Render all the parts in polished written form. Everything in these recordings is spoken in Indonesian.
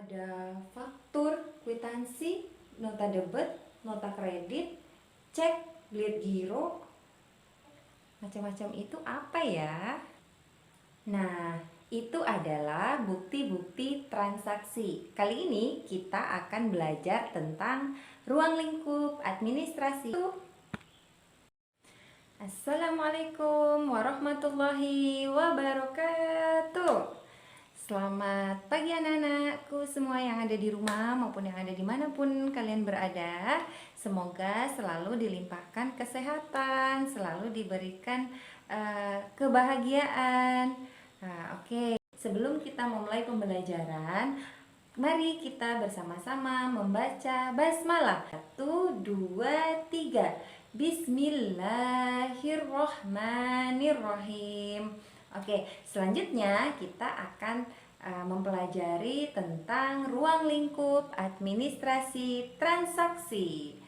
Ada faktur, kwitansi, nota debit, nota kredit, cek, bilet giro, macam-macam itu apa ya? Nah, itu adalah bukti-bukti transaksi. Kali ini kita akan belajar tentang ruang lingkup administrasi. Assalamualaikum warahmatullahi wabarakatuh. Selamat pagi anak-anakku semua yang ada di rumah maupun yang ada dimanapun kalian berada. Semoga selalu dilimpahkan kesehatan, selalu diberikan kebahagiaan. Nah, oke. Sebelum kita memulai pembelajaran, mari kita bersama-sama membaca basmalah. 1, 2, 3. Bismillahirrohmanirrohim. Oke, selanjutnya kita akan mempelajari tentang ruang lingkup administrasi transaksi.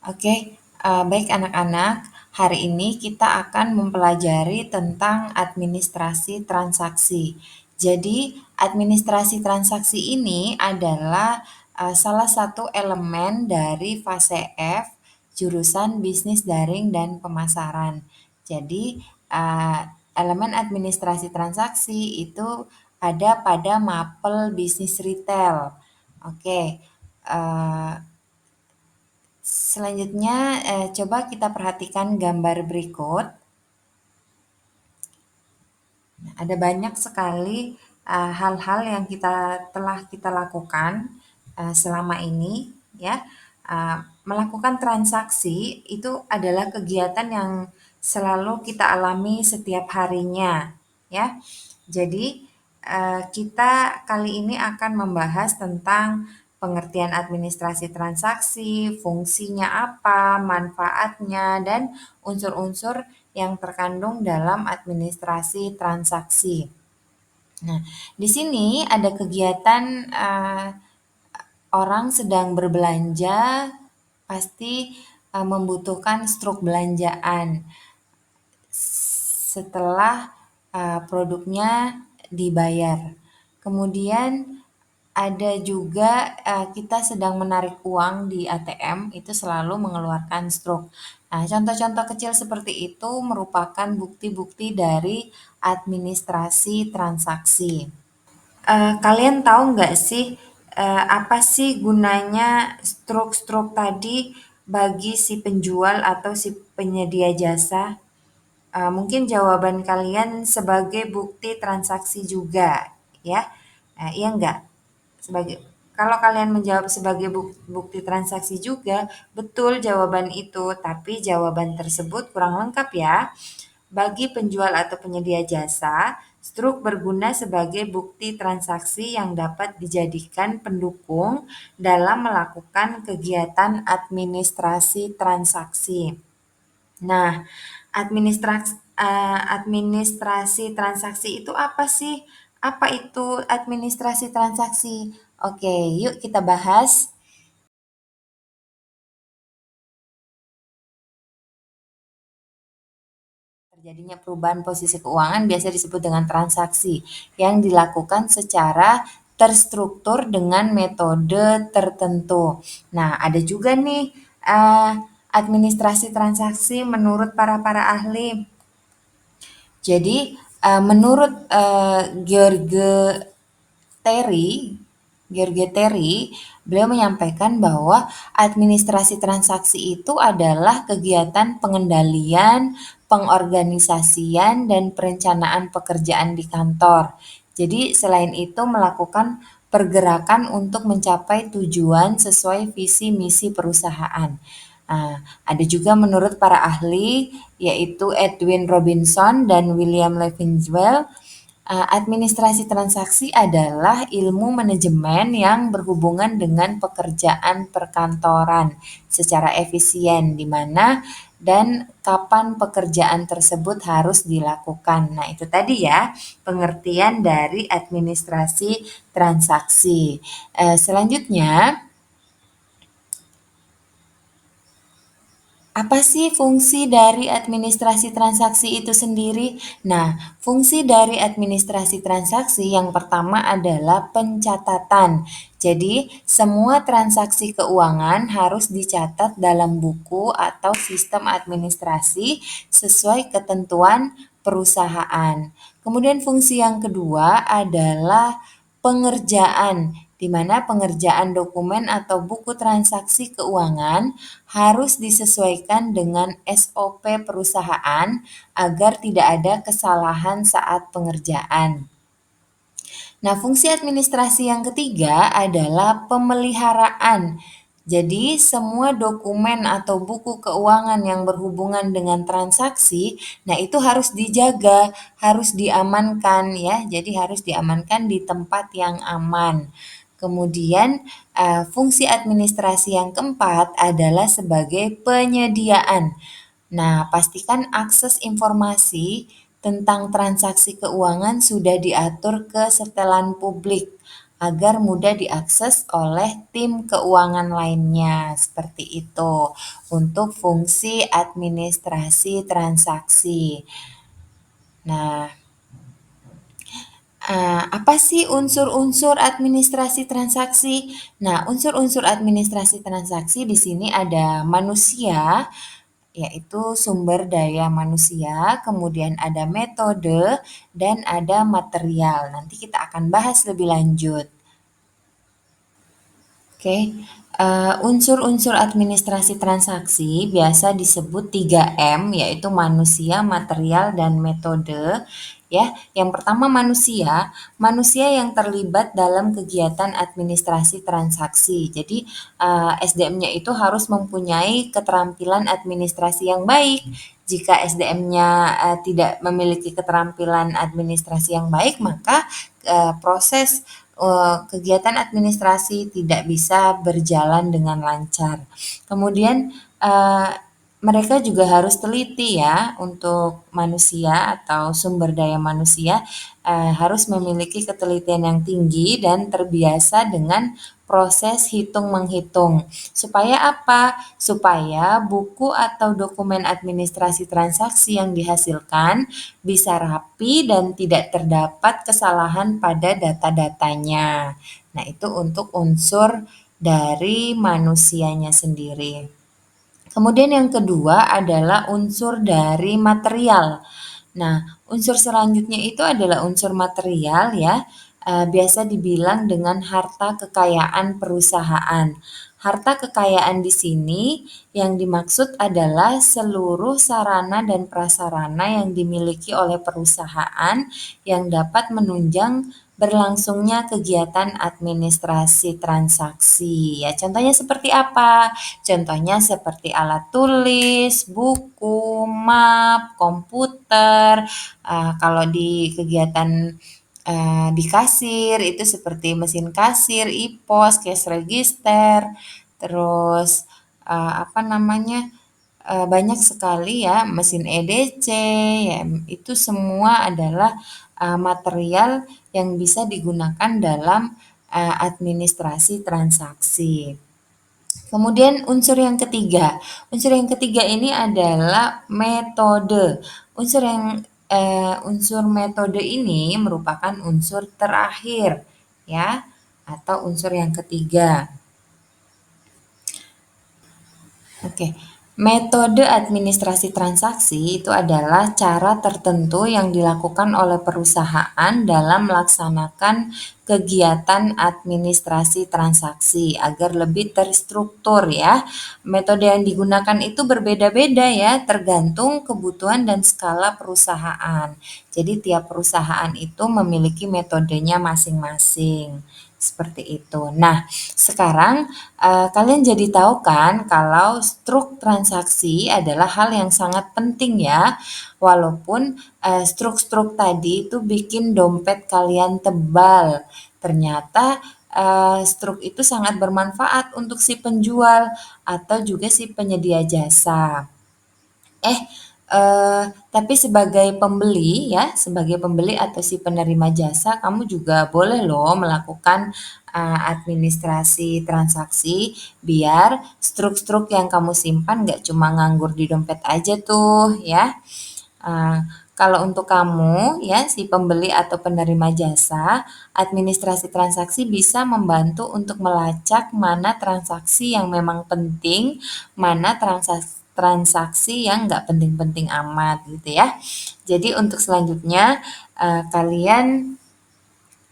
Oke, baik anak-anak, hari ini kita akan mempelajari tentang administrasi transaksi. Jadi, administrasi transaksi ini adalah salah satu elemen dari fase F, jurusan Bisnis Daring dan Pemasaran. Jadi, elemen administrasi transaksi itu ada pada mapel bisnis retail. Oke, selanjutnya coba kita perhatikan gambar berikut. Ada banyak sekali hal-hal yang telah kita lakukan selama ini, ya. Melakukan transaksi itu adalah kegiatan yang selalu kita alami setiap harinya, ya. Jadi kita kali ini akan membahas tentang pengertian administrasi transaksi, fungsinya apa, manfaatnya, dan unsur-unsur yang terkandung dalam administrasi transaksi. Nah, di sini ada kegiatan orang sedang berbelanja, pasti membutuhkan struk belanjaan setelah produknya dibayar. Kemudian ada juga kita sedang menarik uang di ATM, itu selalu mengeluarkan struk. Nah, contoh-contoh kecil seperti itu merupakan bukti-bukti dari administrasi transaksi. Kalian tahu nggak sih apa sih gunanya struk-struk tadi bagi si penjual atau si penyedia jasa? Mungkin jawaban kalian sebagai bukti transaksi juga, ya. Iya enggak? Kalau kalian menjawab sebagai bukti transaksi juga, betul jawaban itu, tapi jawaban tersebut kurang lengkap ya. Bagi penjual atau penyedia jasa, struk berguna sebagai bukti transaksi yang dapat dijadikan pendukung dalam melakukan kegiatan administrasi transaksi. Nah, administrasi transaksi itu apa sih? Apa itu administrasi transaksi? Oke, yuk kita bahas. Terjadinya perubahan posisi keuangan biasa disebut dengan transaksi yang dilakukan secara terstruktur dengan metode tertentu. Nah, ada juga nih administrasi transaksi menurut para ahli. Jadi, menurut George Terry, beliau menyampaikan bahwa administrasi transaksi itu adalah kegiatan pengendalian, pengorganisasian, dan perencanaan pekerjaan di kantor. Jadi selain itu melakukan pergerakan untuk mencapai tujuan sesuai visi misi perusahaan. Ada juga menurut para ahli, yaitu Edwin Robinson dan William Levinswell, administrasi transaksi adalah ilmu manajemen yang berhubungan dengan pekerjaan perkantoran secara efisien, di mana dan kapan pekerjaan tersebut harus dilakukan. Nah, itu tadi ya pengertian dari administrasi transaksi. Selanjutnya, apa sih fungsi dari administrasi transaksi itu sendiri? Nah, fungsi dari administrasi transaksi yang pertama adalah pencatatan. Jadi, semua transaksi keuangan harus dicatat dalam buku atau sistem administrasi sesuai ketentuan perusahaan. Kemudian fungsi yang kedua adalah pengerjaan, di mana pengerjaan dokumen atau buku transaksi keuangan harus disesuaikan dengan SOP perusahaan agar tidak ada kesalahan saat pengerjaan. Nah, fungsi administrasi yang ketiga adalah pemeliharaan. Jadi, semua dokumen atau buku keuangan yang berhubungan dengan transaksi, nah itu harus dijaga, harus diamankan ya. Jadi harus diamankan di tempat yang aman. Kemudian, fungsi administrasi yang keempat adalah sebagai penyediaan. Nah, pastikan akses informasi tentang transaksi keuangan sudah diatur ke setelan publik agar mudah diakses oleh tim keuangan lainnya. Seperti itu untuk fungsi administrasi transaksi. Nah, apa sih unsur-unsur administrasi transaksi? Nah, unsur-unsur administrasi transaksi di sini ada manusia, yaitu sumber daya manusia, kemudian ada metode, dan ada material. Nanti kita akan bahas lebih lanjut. Oke, unsur-unsur administrasi transaksi biasa disebut 3M, yaitu manusia, material, dan metode. Ya, yang pertama manusia, manusia yang terlibat dalam kegiatan administrasi transaksi. Jadi SDM-nya itu harus mempunyai keterampilan administrasi yang baik. Jika SDM-nya tidak memiliki keterampilan administrasi yang baik, maka proses kegiatan administrasi tidak bisa berjalan dengan lancar. Kemudian mereka juga harus teliti ya untuk manusia atau sumber daya manusia harus memiliki ketelitian yang tinggi dan terbiasa dengan proses hitung-menghitung. Supaya apa? Supaya buku atau dokumen administrasi transaksi yang dihasilkan bisa rapi dan tidak terdapat kesalahan pada data-datanya. Nah, itu untuk unsur dari manusianya sendiri. Kemudian yang kedua adalah unsur dari material. Nah, unsur selanjutnya itu adalah unsur material ya, biasa dibilang dengan harta kekayaan perusahaan. Harta kekayaan di sini yang dimaksud adalah seluruh sarana dan prasarana yang dimiliki oleh perusahaan yang dapat menunjang berlangsungnya kegiatan administrasi transaksi. Ya, contohnya seperti apa? Contohnya seperti alat tulis, buku, map, komputer. Kalau di kegiatan di kasir itu seperti mesin kasir, e-pos, cash register, terus apa namanya? Banyak sekali ya mesin EDC ya, itu semua adalah material yang bisa digunakan dalam administrasi transaksi. Kemudian unsur yang ketiga ini adalah metode. Unsur metode ini merupakan unsur terakhir ya, atau unsur yang ketiga. Oke. Metode administrasi transaksi itu adalah cara tertentu yang dilakukan oleh perusahaan dalam melaksanakan kegiatan administrasi transaksi agar lebih terstruktur ya. Metode yang digunakan itu berbeda-beda ya, tergantung kebutuhan dan skala perusahaan. Jadi tiap perusahaan itu memiliki metodenya masing-masing. seperti itu. Nah, sekarang kalian jadi tahu kan kalau struk transaksi adalah hal yang sangat penting ya. Walaupun struk-struk tadi itu bikin dompet kalian tebal, ternyata struk itu sangat bermanfaat untuk si penjual atau juga si penyedia jasa. Eh, tapi sebagai pembeli ya, sebagai pembeli atau si penerima jasa, kamu juga boleh loh melakukan administrasi transaksi biar struk-struk yang kamu simpan nggak cuma nganggur di dompet aja tuh ya. Eee, Kalau untuk kamu ya, si pembeli atau penerima jasa, administrasi transaksi bisa membantu untuk melacak mana transaksi yang memang penting, mana transaksi yang nggak penting-penting amat gitu ya. Jadi untuk selanjutnya, kalian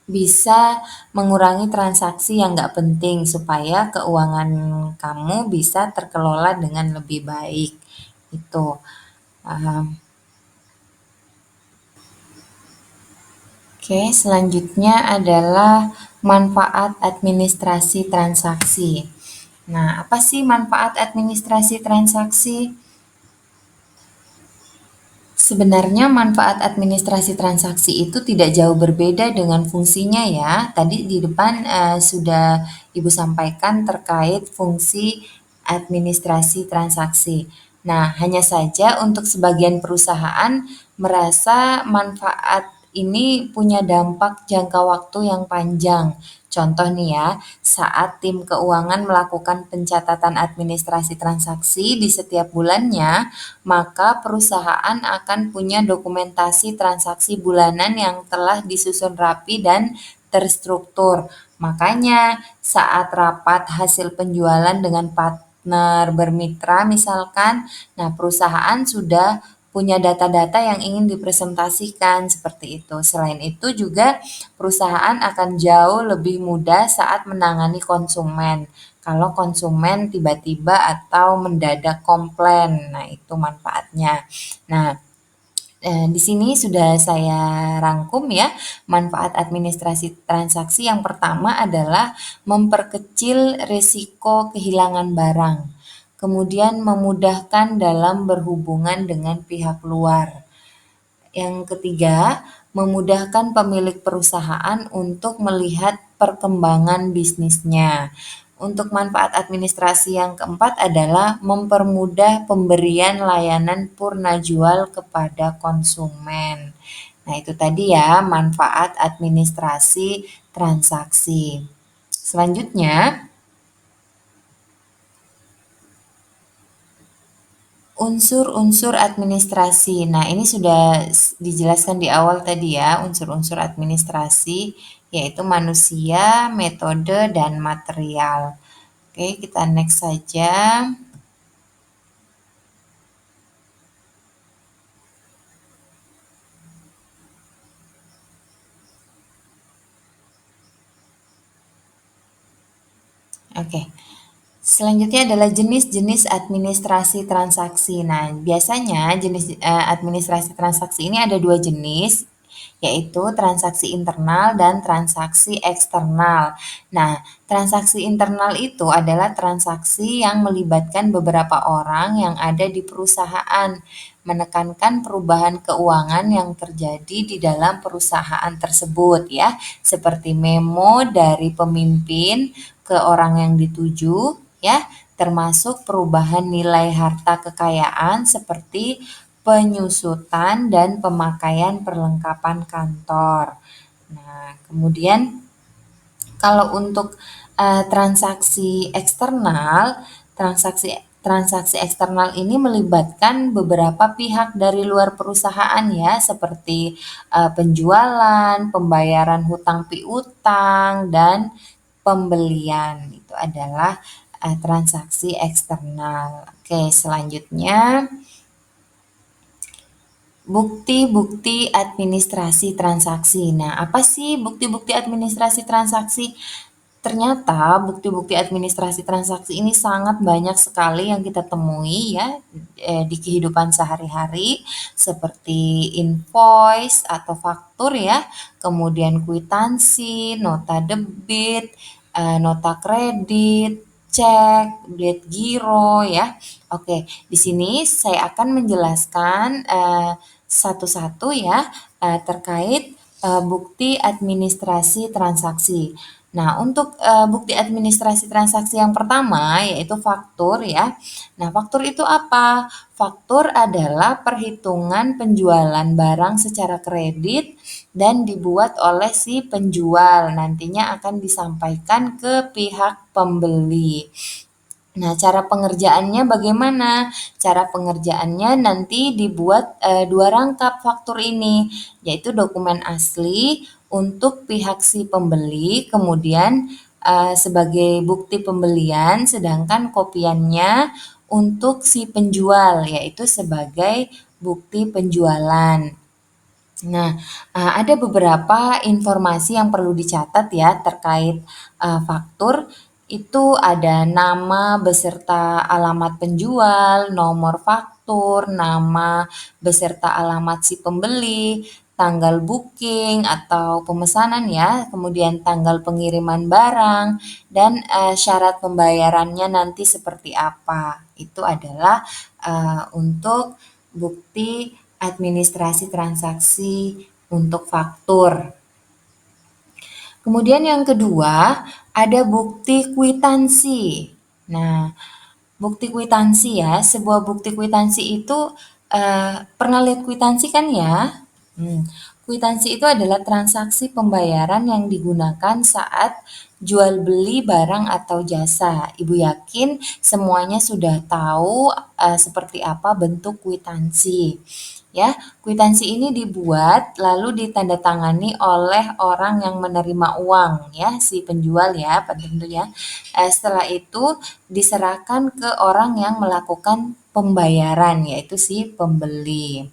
bisa mengurangi transaksi yang nggak penting supaya keuangan kamu bisa terkelola dengan lebih baik, itu. Oke, selanjutnya adalah manfaat administrasi transaksi. Nah, apa sih manfaat administrasi transaksi? Sebenarnya manfaat administrasi transaksi itu tidak jauh berbeda dengan fungsinya ya. Tadi di depan sudah Ibu sampaikan terkait fungsi administrasi transaksi. Nah, hanya saja untuk sebagian perusahaan merasa manfaat ini punya dampak jangka waktu yang panjang. Contoh nih ya, saat tim keuangan melakukan pencatatan administrasi transaksi di setiap bulannya, maka perusahaan akan punya dokumentasi transaksi bulanan yang telah disusun rapi dan terstruktur. Makanya saat rapat hasil penjualan dengan partner bermitra misalkan, nah perusahaan sudah punya data-data yang ingin dipresentasikan seperti itu. Selain itu juga perusahaan akan jauh lebih mudah saat menangani konsumen. Kalau konsumen tiba-tiba atau mendadak komplain, nah itu manfaatnya. Nah, di sini sudah saya rangkum ya, manfaat administrasi transaksi yang pertama adalah memperkecil risiko kehilangan barang, kemudian memudahkan dalam berhubungan dengan pihak luar. Yang ketiga, memudahkan pemilik perusahaan untuk melihat perkembangan bisnisnya. Untuk manfaat administrasi yang keempat adalah mempermudah pemberian layanan purna jual kepada konsumen. Nah, itu tadi ya manfaat administrasi transaksi. Selanjutnya, unsur-unsur administrasi. Nah, ini sudah dijelaskan di awal tadi ya, unsur-unsur administrasi yaitu manusia, metode, dan material. Oke, kita next saja. Oke. Selanjutnya adalah jenis-jenis administrasi transaksi. Nah, biasanya jenis administrasi transaksi ini ada dua jenis, yaitu transaksi internal dan transaksi eksternal. Nah, transaksi internal itu adalah transaksi yang melibatkan beberapa orang yang ada di perusahaan, menekankan perubahan keuangan yang terjadi di dalam perusahaan tersebut ya, seperti memo dari pemimpin ke orang yang dituju ya, termasuk perubahan nilai harta kekayaan seperti penyusutan dan pemakaian perlengkapan kantor. Nah, kemudian kalau untuk transaksi eksternal, transaksi transaksi eksternal ini melibatkan beberapa pihak dari luar perusahaan ya, seperti penjualan, pembayaran hutang piutang, dan pembelian. Itu adalah transaksi eksternal. Oke, selanjutnya bukti-bukti administrasi transaksi. Nah, apa sih bukti-bukti administrasi transaksi? ternyata bukti-bukti administrasi transaksi ini sangat banyak sekali yang kita temui ya di kehidupan sehari-hari seperti invoice atau faktur ya, kemudian kwitansi, nota debit, nota kredit, cek, duit giro ya. Oke, di sini saya akan menjelaskan satu-satu ya terkait bukti administrasi transaksi. Nah, untuk bukti administrasi transaksi yang pertama yaitu faktur ya. Nah, faktur itu apa? Faktur adalah perhitungan penjualan barang secara kredit dan dibuat oleh si penjual. Nantinya akan disampaikan ke pihak pembeli. Nah, cara pengerjaannya bagaimana? Cara pengerjaannya nanti dibuat dua rangkap faktur ini, yaitu dokumen asli untuk pihak si pembeli, kemudian sebagai bukti pembelian, sedangkan kopiannya untuk si penjual, yaitu sebagai bukti penjualan. Nah, ada beberapa informasi yang perlu dicatat ya terkait faktur. Itu ada nama beserta alamat penjual, nomor faktur, nama beserta alamat si pembeli, tanggal booking atau pemesanan ya, kemudian tanggal pengiriman barang, dan syarat pembayarannya nanti seperti apa. Itu adalah untuk bukti administrasi transaksi untuk faktur. Kemudian yang kedua, ada bukti kwitansi. Nah, bukti kwitansi ya, sebuah bukti kwitansi itu pernah lihat kwitansi kan ya? Kwitansi itu adalah transaksi pembayaran yang digunakan saat jual beli barang atau jasa. Ibu yakin semuanya sudah tahu seperti apa bentuk kwitansi. Ya, kwitansi ini dibuat lalu ditandatangani oleh orang yang menerima uang ya, si penjual ya, tentunya. Setelah itu diserahkan ke orang yang melakukan pembayaran yaitu si pembeli.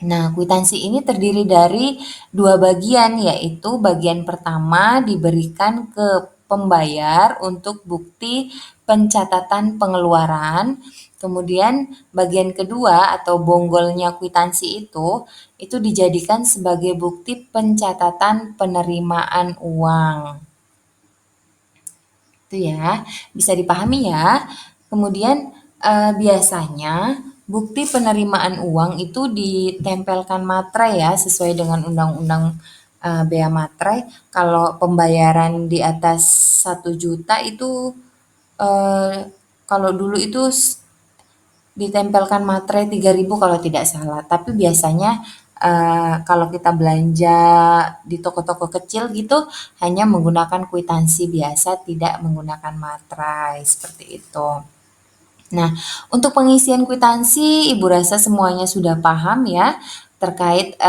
Nah, kwitansi ini terdiri dari dua bagian, yaitu bagian pertama diberikan ke pembayar untuk bukti pencatatan pengeluaran. Kemudian bagian kedua atau bonggolnya kwitansi itu dijadikan sebagai bukti pencatatan penerimaan uang. Itu ya, bisa dipahami ya. Kemudian biasanya bukti penerimaan uang itu ditempelkan materai ya sesuai dengan undang-undang bea materai. Kalau pembayaran di atas 1 juta itu kalau dulu itu ditempelkan materai 3.000 kalau tidak salah. Tapi biasanya kalau kita belanja di toko-toko kecil gitu hanya menggunakan kwitansi biasa, tidak menggunakan materai seperti itu. Nah, untuk pengisian kwitansi Ibu rasa semuanya sudah paham ya terkait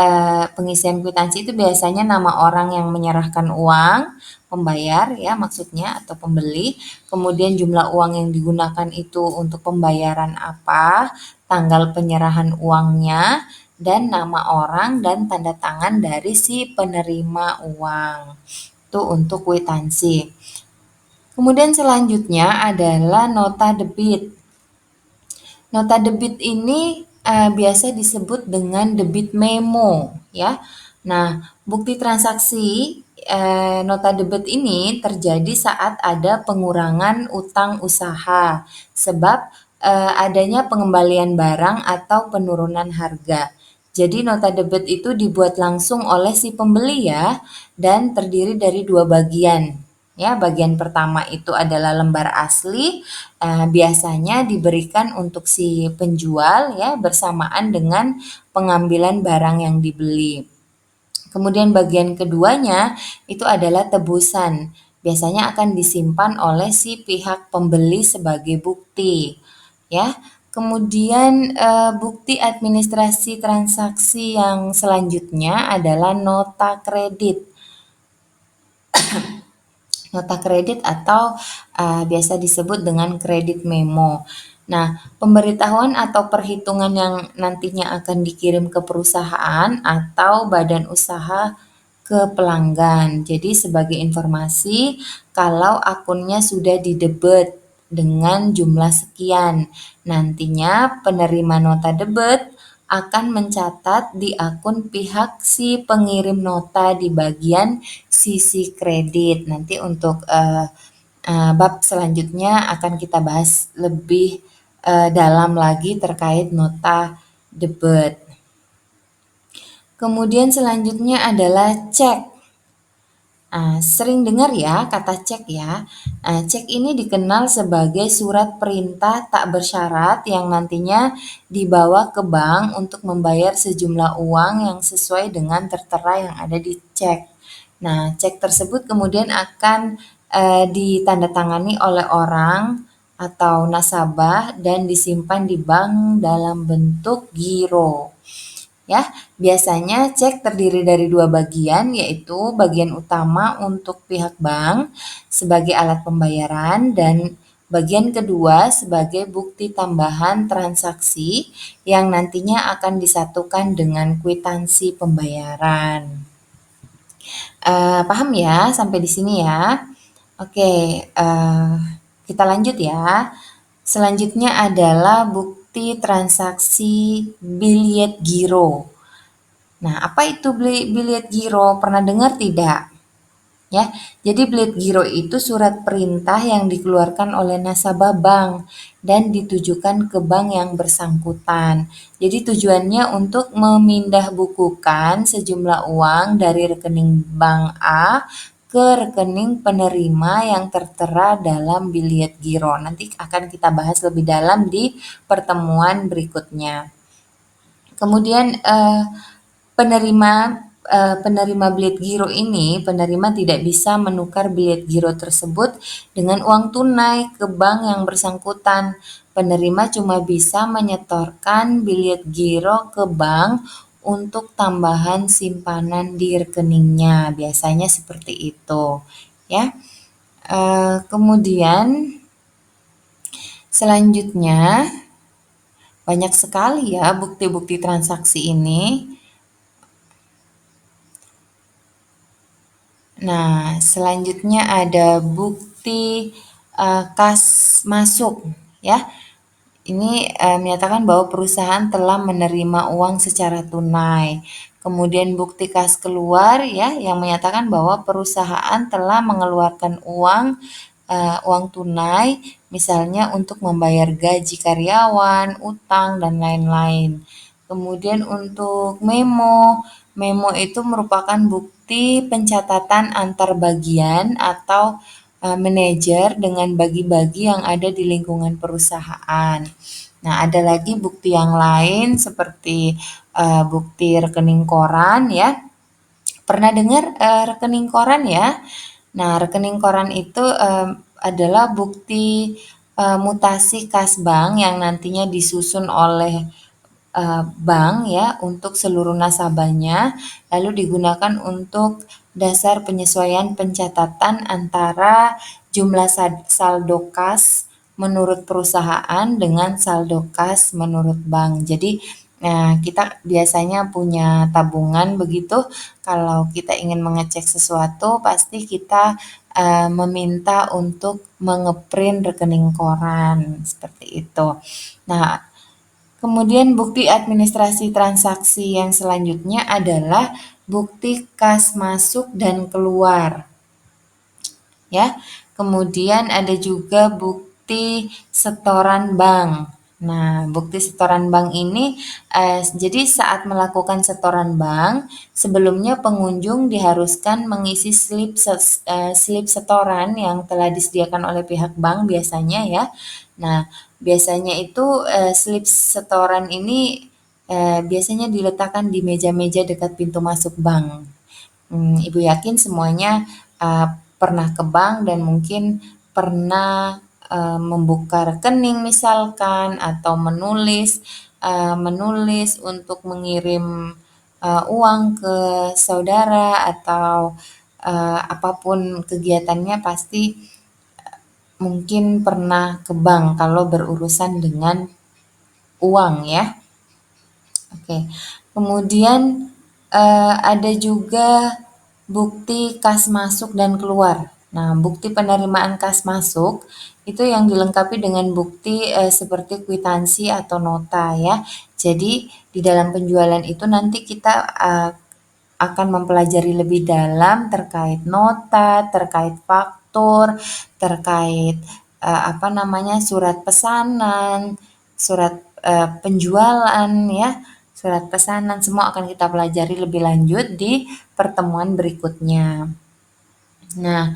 pengisian kwitansi itu biasanya nama orang yang menyerahkan uang, pembayar ya maksudnya atau pembeli, kemudian jumlah uang yang digunakan itu untuk pembayaran apa, tanggal penyerahan uangnya, dan nama orang dan tanda tangan dari si penerima uang. Itu untuk kwitansi. Kemudian selanjutnya adalah nota debit. Nota debit ini biasa disebut dengan debit memo ya. Nah, bukti transaksi nota debit ini terjadi saat ada pengurangan utang usaha sebab adanya pengembalian barang atau penurunan harga. Jadi nota debit itu dibuat langsung oleh si pembeli ya dan terdiri dari dua bagian. Ya, bagian pertama itu adalah lembar asli, biasanya diberikan untuk si penjual ya bersamaan dengan pengambilan barang yang dibeli. Kemudian bagian keduanya itu adalah tebusan. Biasanya akan disimpan oleh si pihak pembeli sebagai bukti. Ya. Kemudian bukti administrasi transaksi yang selanjutnya adalah nota kredit. Nota kredit atau biasa disebut dengan kredit memo. Nah, pemberitahuan atau perhitungan yang nantinya akan dikirim ke perusahaan atau badan usaha ke pelanggan. Jadi sebagai informasi, kalau akunnya sudah didebet dengan jumlah sekian, nantinya penerima nota debet akan mencatat di akun pihak si pengirim nota di bagian sisi kredit. Nanti untuk bab selanjutnya akan kita bahas lebih dalam lagi terkait nota debet. Kemudian selanjutnya adalah cek. Sering dengar ya kata cek ya. Cek ini dikenal sebagai surat perintah tak bersyarat yang nantinya dibawa ke bank untuk membayar sejumlah uang yang sesuai dengan tertera yang ada di cek. Nah, cek tersebut kemudian akan ditandatangani oleh orang atau nasabah dan disimpan di bank dalam bentuk giro. Ya, biasanya cek terdiri dari dua bagian, yaitu bagian utama untuk pihak bank sebagai alat pembayaran dan bagian kedua sebagai bukti tambahan transaksi yang nantinya akan disatukan dengan kwitansi pembayaran. Paham ya sampai di sini ya? Oke, kita lanjut ya. Selanjutnya adalah bukti transaksi biliet giro. Nah, apa itu biliet giro? Pernah dengar tidak? Ya, jadi biliet giro itu surat perintah yang dikeluarkan oleh nasabah bank dan ditujukan ke bank yang bersangkutan. Jadi tujuannya untuk memindahbukukan sejumlah uang dari rekening bank A ke rekening penerima yang tertera dalam biliet giro. Nanti akan kita bahas lebih dalam di pertemuan berikutnya. Kemudian penerima biliet giro ini, penerima tidak bisa menukar biliet giro tersebut dengan uang tunai ke bank yang bersangkutan. Penerima cuma bisa menyetorkan biliet giro ke bank untuk tambahan simpanan di rekeningnya. Biasanya seperti itu, ya. Kemudian selanjutnya banyak sekali ya bukti-bukti transaksi ini. Nah, selanjutnya ada bukti kas masuk ya. Ini menyatakan bahwa perusahaan telah menerima uang secara tunai. Kemudian bukti kas keluar ya yang menyatakan bahwa perusahaan telah mengeluarkan uang tunai misalnya untuk membayar gaji karyawan, utang dan lain-lain. Kemudian untuk memo itu merupakan bukti pencatatan antar bagian atau manajer dengan bagi-bagi yang ada di lingkungan perusahaan. Nah, ada lagi bukti yang lain seperti bukti rekening koran ya. Pernah dengar rekening koran ya? Nah, rekening koran itu adalah bukti mutasi kas bank yang nantinya disusun oleh bank ya untuk seluruh nasabahnya, lalu digunakan untuk dasar penyesuaian pencatatan antara jumlah saldo kas menurut perusahaan dengan saldo kas menurut bank. Jadi kita biasanya punya tabungan begitu, kalau kita ingin mengecek sesuatu pasti kita meminta untuk mengeprint rekening koran seperti itu. Nah, kemudian bukti administrasi transaksi yang selanjutnya adalah bukti kas masuk dan keluar. Ya. Kemudian ada juga bukti setoran bank. Nah, bukti setoran bank ini jadi saat melakukan setoran bank, sebelumnya pengunjung diharuskan mengisi slip setoran yang telah disediakan oleh pihak bank biasanya ya. Nah, biasanya itu slip setoran ini biasanya diletakkan di meja-meja dekat pintu masuk bank. Ibu yakin semuanya pernah ke bank dan mungkin pernah membuka rekening misalkan atau menulis untuk mengirim uang ke saudara atau apapun kegiatannya pasti mungkin pernah ke bank kalau berurusan dengan uang ya. Oke. Kemudian ada juga bukti kas masuk dan keluar. Nah, bukti penerimaan kas masuk itu yang dilengkapi dengan bukti seperti kwitansi atau nota ya. Jadi di dalam penjualan itu nanti kita akan mempelajari lebih dalam terkait nota, terkait faktur, terkait surat pesanan, surat penjualan ya, surat pesanan semua akan kita pelajari lebih lanjut di pertemuan berikutnya. Nah,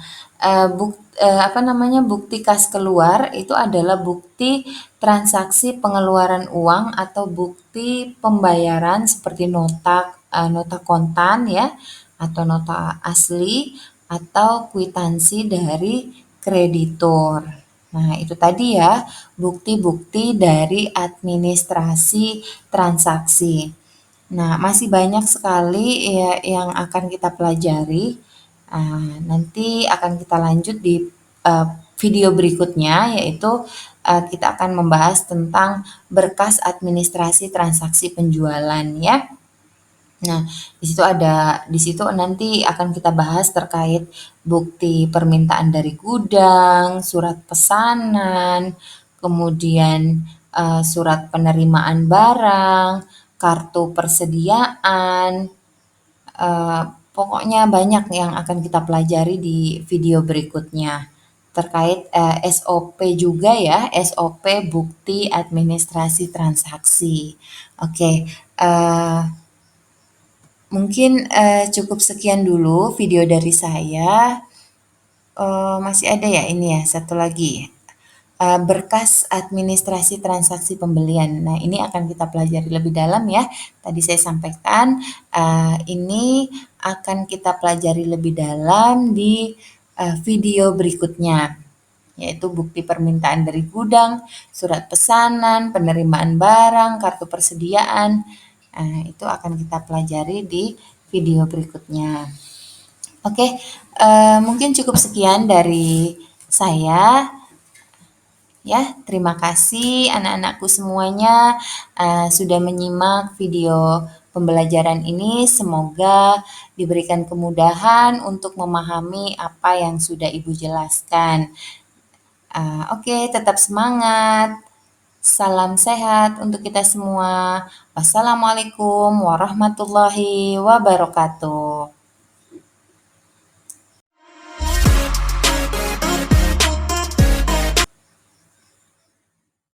bukti kas keluar itu adalah bukti transaksi pengeluaran uang atau bukti pembayaran seperti nota kontan ya, atau nota asli, atau kwitansi dari kreditur. Nah, itu tadi ya, bukti-bukti dari administrasi transaksi. Nah, masih banyak sekali ya yang akan kita pelajari. Nanti akan kita lanjut di video berikutnya, yaitu kita akan membahas tentang berkas administrasi transaksi penjualan ya. Nah, di situ nanti akan kita bahas terkait bukti permintaan dari gudang, surat pesanan, kemudian surat penerimaan barang, kartu persediaan, pokoknya banyak yang akan kita pelajari di video berikutnya terkait SOP juga ya, SOP bukti administrasi transaksi. Oke, mungkin cukup sekian dulu video dari saya. Masih ada ya ini ya, satu lagi. Berkas administrasi transaksi pembelian. Nah, ini akan kita pelajari lebih dalam ya. Tadi saya sampaikan, ini akan kita pelajari lebih dalam di video berikutnya, yaitu bukti permintaan dari gudang, surat pesanan, penerimaan barang, kartu persediaan. Itu akan kita pelajari di video berikutnya. Oke, mungkin cukup sekian dari saya. Ya, terima kasih anak-anakku semuanya sudah menyimak video pembelajaran ini. Semoga diberikan kemudahan untuk memahami apa yang sudah Ibu jelaskan. Oke, tetap semangat. Salam sehat untuk kita semua. Wassalamualaikum warahmatullahi wabarakatuh.